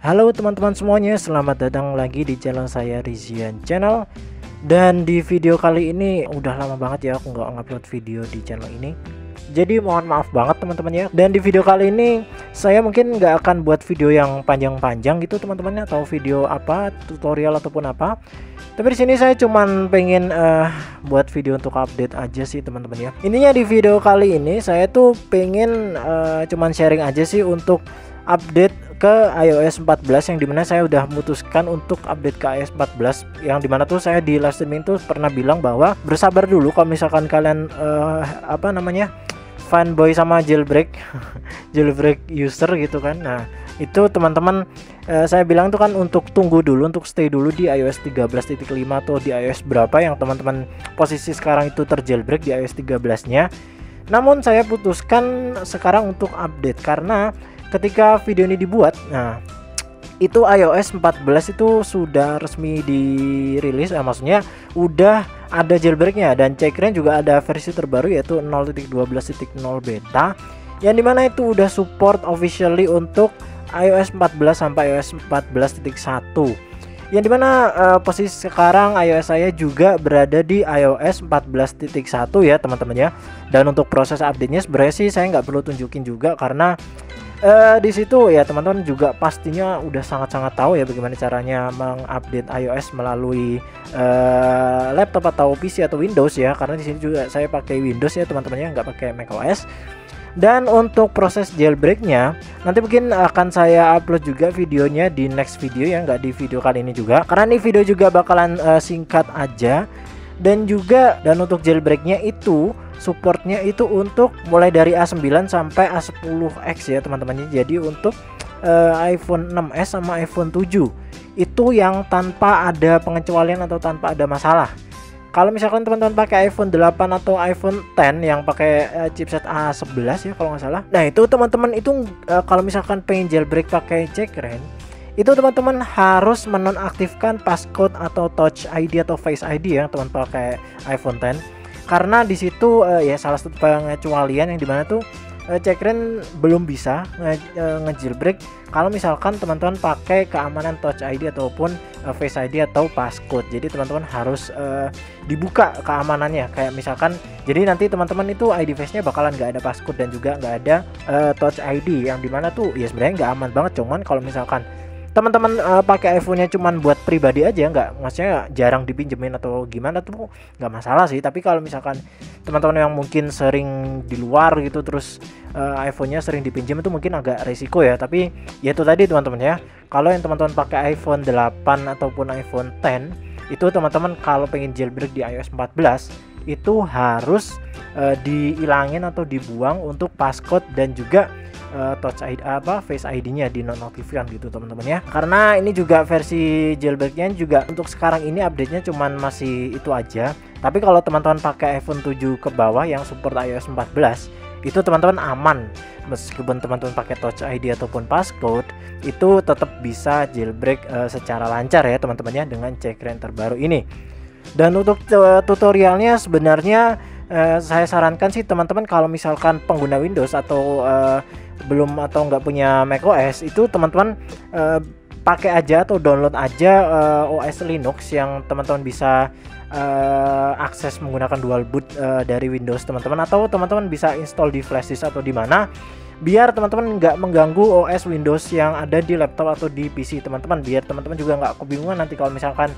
Halo teman-teman semuanya, selamat datang lagi di channel saya Rizian Channel. Dan di video kali ini udah lama banget ya aku nggak ngupload video di channel ini. Jadi mohon maaf banget teman-teman ya. Dan di video kali ini saya mungkin nggak akan buat video yang panjang-panjang gitu teman-teman, atau video apa tutorial ataupun apa. Tapi di sini saya cuman pengen buat video untuk update aja sih teman-teman ya. Intinya di video kali ini saya tuh pengen cuman sharing aja sih untuk update ke iOS 14, yang dimana saya udah memutuskan untuk update ke iOS 14, yang dimana tuh saya di live streaming tuh pernah bilang bahwa bersabar dulu kalau misalkan kalian fanboy sama jailbreak jailbreak user gitu kan. Nah itu teman-teman, saya bilang tuh kan untuk tunggu dulu, untuk stay dulu di iOS 13.5 atau di iOS berapa yang teman-teman posisi sekarang itu terjailbreak di iOS 13 nya. Namun saya putuskan sekarang untuk update karena ketika video ini dibuat, nah itu iOS 14 itu sudah resmi dirilis, maksudnya udah ada jailbreaknya, dan Cekren juga ada versi terbaru yaitu 0.12.0 beta, yang dimana itu udah support officially untuk iOS 14 sampai iOS 14.1, yang dimana posisi sekarang iOS saya juga berada di iOS 14.1 ya teman-teman ya. Dan untuk proses update-nya sebenarnya sih saya nggak perlu tunjukin juga, karena di situ ya teman-teman juga pastinya udah sangat-sangat tahu ya bagaimana caranya mengupdate iOS melalui laptop atau PC atau Windows ya, karena di sini juga saya pakai Windows ya teman-teman ya, nggak pakai macOS. Dan untuk proses jailbreaknya nanti mungkin akan saya upload juga videonya di next video ya, nggak di video kali ini juga, karena ini video juga bakalan singkat aja. Dan untuk jailbreaknya itu supportnya itu untuk mulai dari A9 sampai A10X ya teman-teman. Jadi untuk iPhone 6s sama iPhone 7 itu yang tanpa ada pengecualian atau tanpa ada masalah. Kalau misalkan teman-teman pakai iPhone 8 atau iPhone 10 yang pakai chipset A11 ya kalau nggak salah, nah itu teman-teman itu kalau misalkan pengen jailbreak pakai Cekren, itu teman-teman harus menonaktifkan passcode atau Touch ID atau Face ID yang teman pakai iPhone 10, karena di situ ya salah satu pengecualian yang dimana tuh Cekren belum bisa ngejailbreak kalau misalkan teman-teman pakai keamanan Touch ID ataupun Face ID atau passcode. Jadi teman-teman harus dibuka keamanannya, kayak misalkan jadi nanti teman-teman itu ID face-nya bakalan nggak ada passcode dan juga nggak ada Touch ID, yang dimana tuh ya sebenarnya nggak aman banget. Cuman kalau misalkan teman-teman pakai iPhone-nya cuman buat pribadi aja, nggak, maksudnya jarang dipinjemin atau gimana tuh nggak masalah sih. Tapi kalau misalkan teman-teman yang mungkin sering di luar gitu, terus iPhone-nya sering dipinjam, itu mungkin agak resiko ya. Tapi ya itu tadi teman-teman ya, kalau yang teman-teman pakai iPhone 8 ataupun iPhone 10 itu teman-teman kalau pengen jailbreak di iOS 14 itu harus dihilangin atau dibuang untuk passcode dan juga Touch ID Face ID-nya dinonaktifkan gitu teman-teman ya. Karena ini juga versi jailbreaknya juga untuk sekarang ini update-nya cuman masih itu aja. Tapi kalau teman-teman pakai iPhone 7 ke bawah yang support iOS 14 itu teman-teman aman, meskipun teman-teman pakai Touch ID ataupun passcode itu tetap bisa jailbreak secara lancar ya teman-teman ya dengan Cekren terbaru ini. Dan untuk tutorialnya sebenarnya saya sarankan sih teman-teman kalau misalkan pengguna Windows atau belum atau nggak punya macOS, itu teman-teman pakai aja atau download aja OS Linux yang teman-teman bisa akses menggunakan dual boot dari Windows teman-teman, atau teman-teman bisa install di flash disk atau di mana, biar teman-teman nggak mengganggu OS Windows yang ada di laptop atau di PC teman-teman, biar teman-teman juga nggak kebingungan nanti kalau misalkan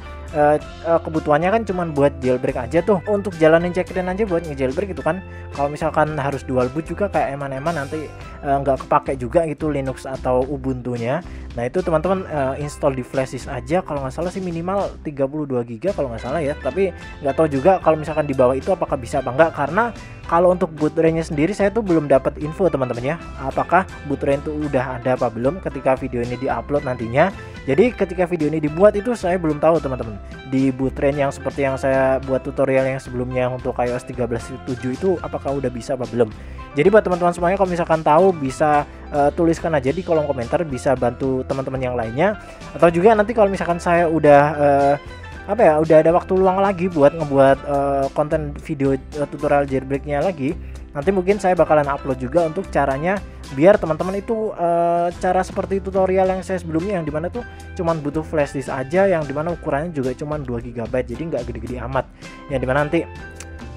kebutuhannya kan cuman buat jailbreak aja tuh, untuk jalanin Cekren aja buat ngejailbreak gitu kan. Kalau misalkan harus dual boot juga kayak eman-eman nanti nggak kepake juga gitu Linux atau Ubuntu-nya. Nah itu teman-teman install di flash disk aja, kalau nggak salah sih minimal 32 GB kalau nggak salah ya. Tapi nggak tahu juga kalau misalkan di bawah itu apakah bisa apa enggak, karena kalau untuk boot RAM-nya sendiri saya tuh belum dapat info teman-teman ya, apakah boot RAM itu udah ada apa belum ketika video ini diupload nantinya. Jadi ketika video ini dibuat itu saya belum tahu teman-teman di boot RAM yang seperti yang saya buat tutorial yang sebelumnya untuk iOS 13.7 itu apakah udah bisa apa belum. Jadi buat teman-teman semuanya kalau misalkan tahu bisa tuliskan aja di kolom komentar, bisa bantu teman-teman yang lainnya. Atau juga nanti kalau misalkan saya udah udah ada waktu luang lagi buat ngebuat konten video tutorial jailbreaknya lagi, Nanti mungkin saya bakalan upload juga untuk caranya biar teman-teman itu cara seperti tutorial yang saya sebelumnya, yang dimana tuh cuman butuh flash disk aja, yang dimana ukurannya juga cuman 2 GB, jadi nggak gede-gede amat, yang dimana nanti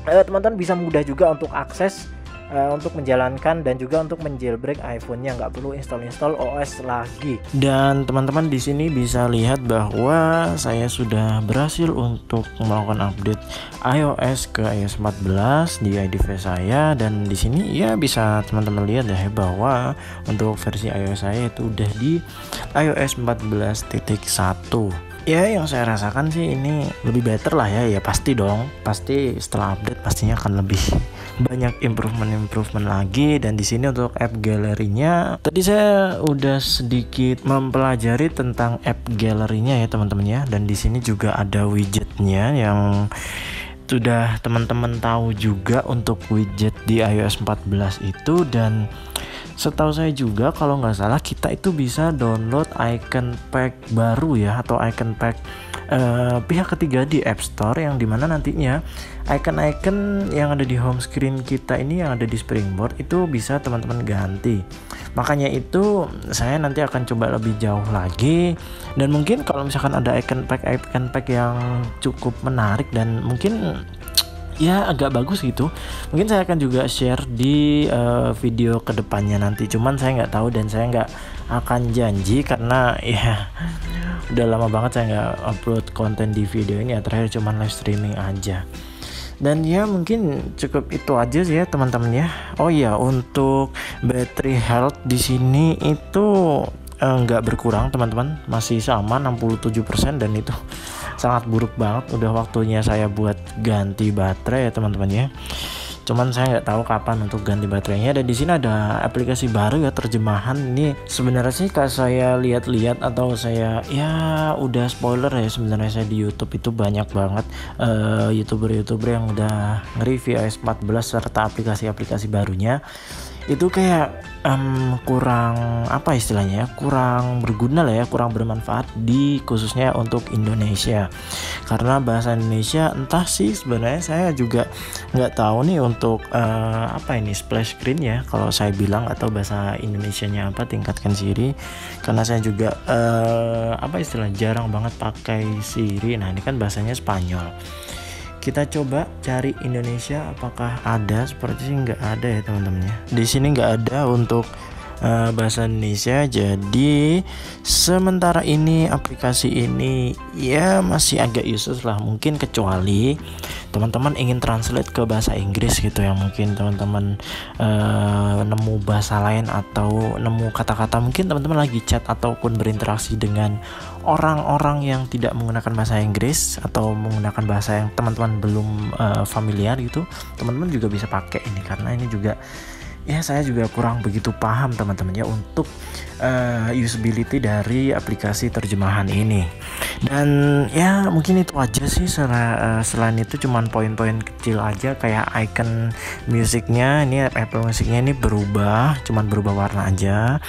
teman-teman bisa mudah juga untuk akses untuk menjalankan dan juga untuk menjailbreak iPhone-nya, nggak perlu install OS lagi. Dan teman-teman di sini bisa lihat bahwa saya sudah berhasil untuk melakukan update iOS ke iOS 14 di iDevice saya, dan di sini ya bisa teman-teman lihat ya bahwa untuk versi iOS saya itu udah di iOS 14.1. Ya, yang saya rasakan sih ini lebih better lah ya pasti dong, pasti setelah update pastinya akan lebih banyak improvement lagi. Dan di sini untuk app gallery-nya tadi saya udah sedikit mempelajari tentang app gallery-nya ya teman-teman ya, dan di sini juga ada widgetnya yang sudah teman-teman tahu juga untuk widget di iOS 14 itu. Dan setahu saya juga kalau nggak salah kita itu bisa download icon pack baru ya, atau icon pack pihak ketiga di App Store, yang dimana nantinya icon-icon yang ada di home screen kita ini, yang ada di Springboard itu bisa teman-teman ganti. Makanya itu saya nanti akan coba lebih jauh lagi, dan mungkin kalau misalkan ada icon pack yang cukup menarik dan mungkin ya agak bagus gitu, mungkin saya akan juga share di video kedepannya nanti. Cuman saya nggak tahu dan saya nggak akan janji karena ya udah lama banget saya nggak upload konten di video ini ya, terakhir cuman live streaming aja. Dan ya mungkin cukup itu aja sih ya teman-teman ya. Oh iya, untuk battery health di sini itu nggak berkurang teman-teman, masih sama 67%, dan itu sangat buruk banget. Udah waktunya saya buat ganti baterai ya teman-teman ya. Cuman saya nggak tahu kapan untuk ganti baterainya. Dan di sini ada aplikasi baru ya, terjemahan. Ini sebenarnya sih kalau saya lihat-lihat atau saya ya udah spoiler ya, sebenarnya saya di YouTube itu banyak banget youtuber yang udah nge-review iOS 14 serta aplikasi-aplikasi barunya. Itu kayak kurang apa istilahnya ya, kurang berguna lah ya, kurang bermanfaat di khususnya untuk Indonesia, karena bahasa Indonesia entah sih, sebenarnya saya juga nggak tahu nih untuk apa ini splash screen ya kalau saya bilang, atau bahasa Indonesianya apa, tingkatkan Siri, karena saya juga apa istilah jarang banget pakai Siri. Nah ini kan bahasanya Spanyol. Kita coba cari Indonesia, apakah ada? Seperti sih nggak ada ya teman-teman ya. Di sini nggak ada untuk bahasa Indonesia. Jadi sementara ini aplikasi ini ya masih agak useless lah, mungkin kecuali teman-teman ingin translate ke bahasa Inggris gitu ya. Mungkin teman-teman nemu bahasa lain atau nemu kata-kata, mungkin teman-teman lagi chat ataupun berinteraksi dengan orang-orang yang tidak menggunakan bahasa Inggris atau menggunakan bahasa yang teman-teman belum familiar gitu, teman-teman juga bisa pakai ini, karena ini juga ya saya juga kurang begitu paham teman-teman ya untuk usability dari aplikasi terjemahan ini. Dan ya mungkin itu aja sih. Selain itu cuman poin-poin kecil aja, kayak icon musiknya ini, Apple musiknya ini berubah, cuman berubah warna aja.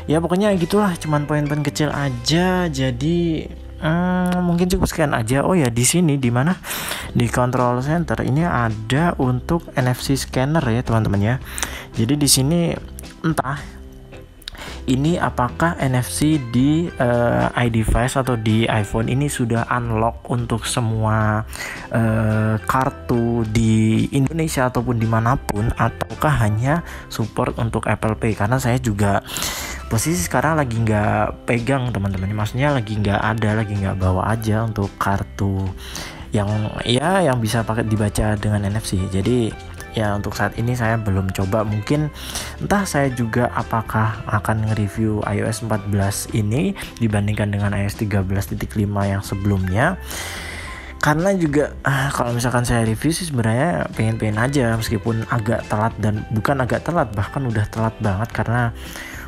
Ya pokoknya gitulah, cuman poin-poin kecil aja. Jadi mungkin cukup sekian aja. Oh ya, di sini di mana di control center ini ada untuk NFC scanner ya teman-teman ya. Jadi di sini entah ini apakah NFC di iDevice atau di iPhone ini sudah unlock untuk semua kartu di Indonesia ataupun dimanapun, ataukah hanya support untuk Apple Pay. Karena saya juga posisi sekarang lagi nggak pegang teman-teman, maksudnya lagi nggak bawa aja untuk kartu yang bisa pakai dibaca dengan NFC. Jadi ya untuk saat ini saya belum coba, mungkin entah saya juga apakah akan nge-review iOS 14 ini dibandingkan dengan iOS 13.5 yang sebelumnya. Karena juga kalau misalkan saya review sih sebenarnya pengen aja, meskipun agak telat, dan bukan agak telat, bahkan udah telat banget, karena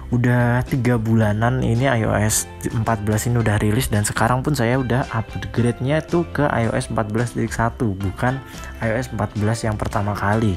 udah 3 bulanan ini iOS 14 ini udah rilis, dan sekarang pun saya udah upgrade-nya tuh ke iOS 14.1, bukan iOS 14 yang pertama kali.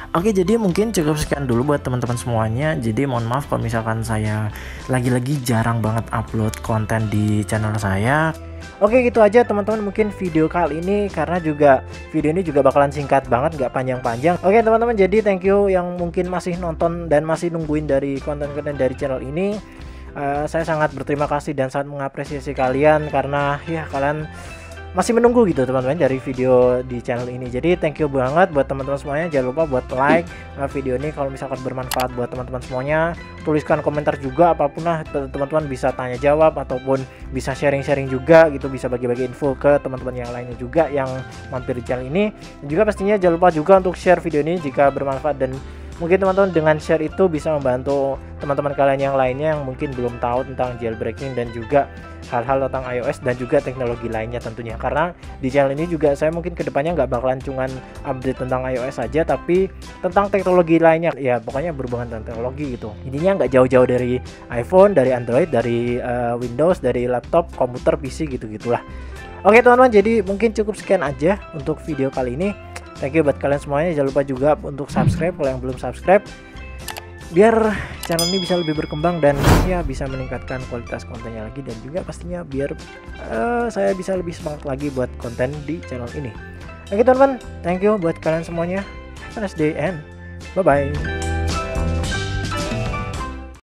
Oke, jadi mungkin cukup sekian dulu buat teman-teman semuanya. Jadi mohon maaf kalau misalkan saya lagi-lagi jarang banget upload konten di channel saya. Oke, gitu aja teman-teman mungkin video kali ini, karena juga video ini juga bakalan singkat banget, nggak panjang-panjang. Oke teman-teman, jadi thank you yang mungkin masih nonton dan masih nungguin dari konten-konten dari channel ini. Saya sangat berterima kasih dan sangat mengapresiasi kalian, karena ya kalian masih menunggu gitu teman-teman dari video di channel ini. Jadi thank you banget buat teman-teman semuanya. Jangan lupa buat like video ini kalau misalkan bermanfaat buat teman-teman semuanya. Tuliskan komentar juga, apapun lah, teman-teman bisa tanya jawab ataupun bisa sharing-sharing juga gitu, bisa bagi-bagi info ke teman-teman yang lainnya juga yang mampir di channel ini. Dan juga pastinya jangan lupa juga untuk share video ini jika bermanfaat, dan mungkin teman-teman dengan share itu bisa membantu teman-teman kalian yang lainnya yang mungkin belum tahu tentang jailbreaking dan juga hal-hal tentang iOS dan juga teknologi lainnya tentunya. Karena di channel ini juga saya mungkin kedepannya nggak bakalan cuman update tentang iOS saja, tapi tentang teknologi lainnya, ya pokoknya berhubungan dengan teknologi gitu. Intinya nggak jauh-jauh dari iPhone, dari Android, dari Windows, dari laptop, komputer, PC gitu-gitulah. Oke teman-teman, jadi mungkin cukup sekian aja untuk video kali ini. Thank you buat kalian semuanya. Jangan lupa juga untuk subscribe kalau yang belum subscribe, biar channel ini bisa lebih berkembang dan ya bisa meningkatkan kualitas kontennya lagi, dan juga pastinya biar saya bisa lebih semangat lagi buat konten di channel ini. Oke teman-teman, thank you buat kalian semuanya. Have a nice day and bye bye.